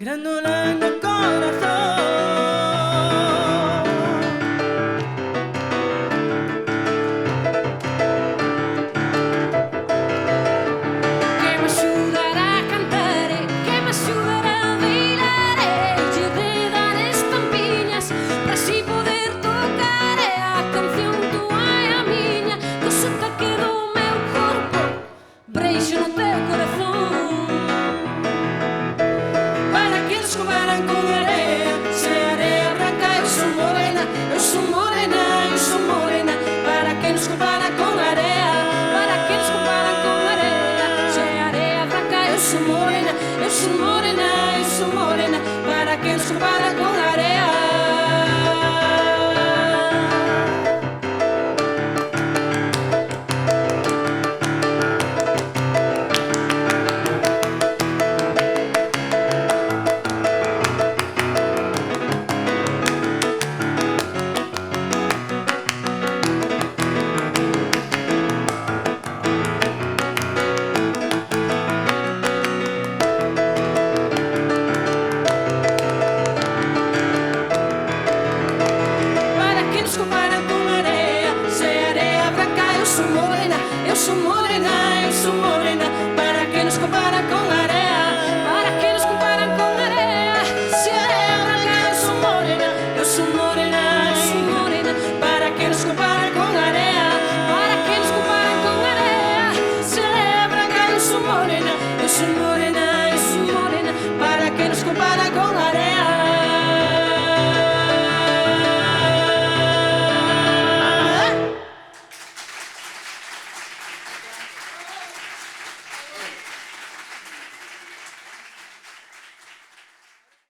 mirándola en el corazón. Que me ayudará a cantar, que me ayudará a bailar, yo de dar estampinhas para así poder tocar a canción tua e a miña, cosita que do meu corpo breixo no teu corazón. Para que eles comparam com areia, se a areia branca eu sou morena, eu sou morena, eu sou morena. Para que nos compara com areia, Para que nos comparan con areia, se a areia branca eu sou morena, eu sou morena, eu sou morena. Para que nos compara com